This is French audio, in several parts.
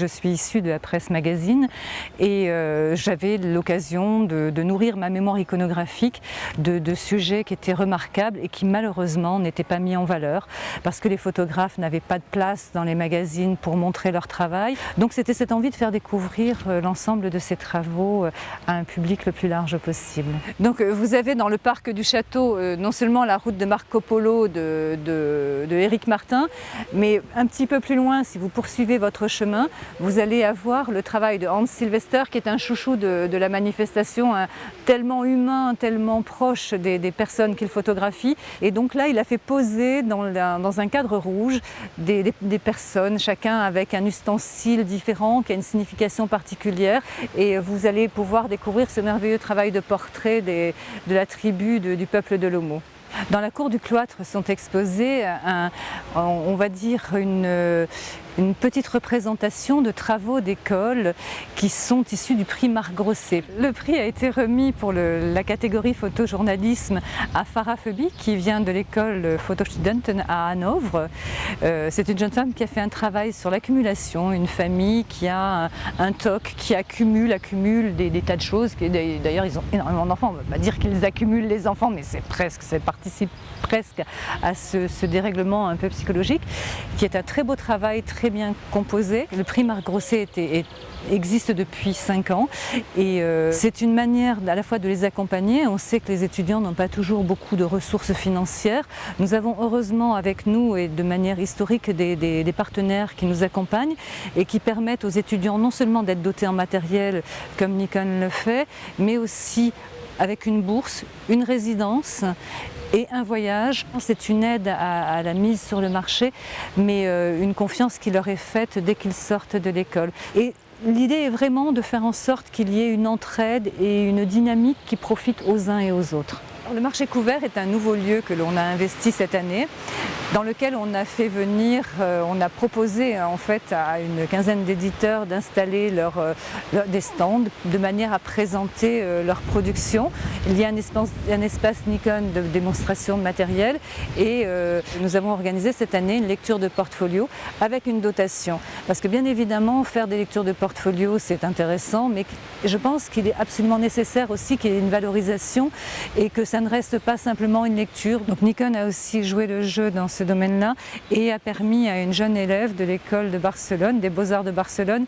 je suis issue de la presse magazine et j'avais l'occasion de nourrir ma mémoire iconographique de sujets qui étaient remarquables et qui malheureusement n'étaient pas mis en valeur parce que les photographes n'avaient pas de place dans les magazines pour montrer leur travail. Donc c'était cette envie de faire découvrir l'ensemble de ces travaux à un public le plus large possible. Donc vous avez dans le parc du château non seulement la route de Marco Polo de Éric Martin, mais un petit peu plus loin, si vous poursuivez votre chemin, vous allez avoir le travail de Hans Sylvester qui est un chouchou de la manifestation, tellement humain, tellement proche des personnes qu'il photographie. Et donc là, il a fait poser dans un cadre rouge des personnes, chacun avec un ustensile différent qui a une signification particulière. Et vous allez pouvoir découvrir ce merveilleux travail de portrait de la tribu du peuple de l'Omo. Dans la cour du cloître sont exposées, on va dire, une petite représentation de travaux d'école qui sont issus du prix Marc Grosset. Le prix a été remis pour la catégorie photojournalisme à Farah Feby qui vient de l'école Fotostudenten à Hanovre. C'est une jeune femme qui a fait un travail sur l'accumulation, une famille qui a un TOC, qui accumule des tas de choses. D'ailleurs, ils ont énormément d'enfants. On ne va pas dire qu'ils accumulent les enfants, mais ça participe presque à ce dérèglement un peu psychologique, qui est un très beau travail, très bien composé. Le prix Marc Grosset existe depuis 5 ans et c'est une manière à la fois de les accompagner. On sait que les étudiants n'ont pas toujours beaucoup de ressources financières. Nous avons heureusement avec nous et de manière historique des partenaires qui nous accompagnent et qui permettent aux étudiants non seulement d'être dotés en matériel comme Nikon le fait, mais aussi avec une bourse, une résidence et un voyage. C'est une aide à la mise sur le marché, mais une confiance qui leur est faite dès qu'ils sortent de l'école. Et l'idée est vraiment de faire en sorte qu'il y ait une entraide et une dynamique qui profite aux uns et aux autres. Le marché couvert est un nouveau lieu que l'on a investi cette année, dans lequel on a fait venir, on a proposé en fait à une quinzaine d'éditeurs d'installer des stands de manière à présenter leur production. Il y a un espace Nikon de démonstration de matériel et nous avons organisé cette année une lecture de portfolio avec une dotation. Parce que bien évidemment, faire des lectures de portfolio c'est intéressant, mais je pense qu'il est absolument nécessaire aussi qu'il y ait une valorisation et que ça ne reste pas simplement une lecture. Donc Nikon a aussi joué le jeu dans ce domaine-là et a permis à une jeune élève de l'école de Barcelone, des Beaux-Arts de Barcelone,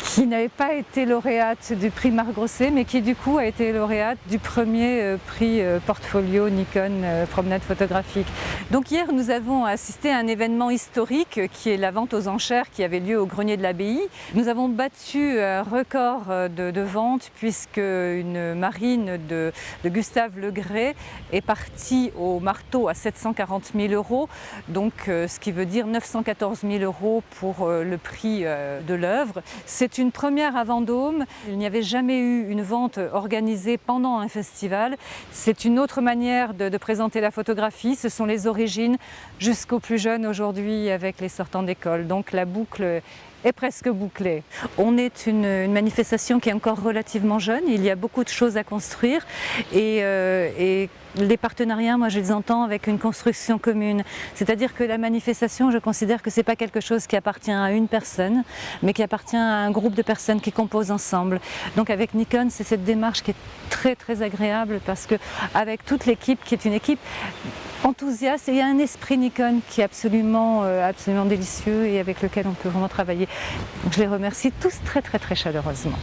qui n'avait pas été lauréate du prix Marc Grosset, mais qui du coup a été lauréate du premier prix portfolio Nikon promenade photographique. Donc hier nous avons assisté à un événement historique qui est la vente aux enchères qui avait lieu au grenier de l'abbaye. Nous avons battu un record de vente puisque une marine de Gustave Le Gray est partie au marteau à 740 000 €, donc ce qui veut dire 914 000 € pour le prix de l'œuvre. C'est une première à Vendôme. Il n'y avait jamais eu une vente organisée pendant un festival. C'est une autre manière de présenter la photographie. Ce sont les origines jusqu'aux plus jeunes aujourd'hui avec les sortants d'école. Donc la boucle est presque bouclée. On est une manifestation qui est encore relativement jeune. Il y a beaucoup de choses à construire et les partenariats, moi je les entends avec une construction commune. C'est-à-dire que la manifestation, je considère que ce n'est pas quelque chose qui appartient à une personne, mais qui appartient à un groupe de personnes qui composent ensemble. Donc avec Nikon, c'est cette démarche qui est très très agréable parce qu'avec toute l'équipe, qui est une équipe enthousiaste, et il y a un esprit Nikon qui est absolument délicieux et avec lequel on peut vraiment travailler. Donc je les remercie tous très très très chaleureusement.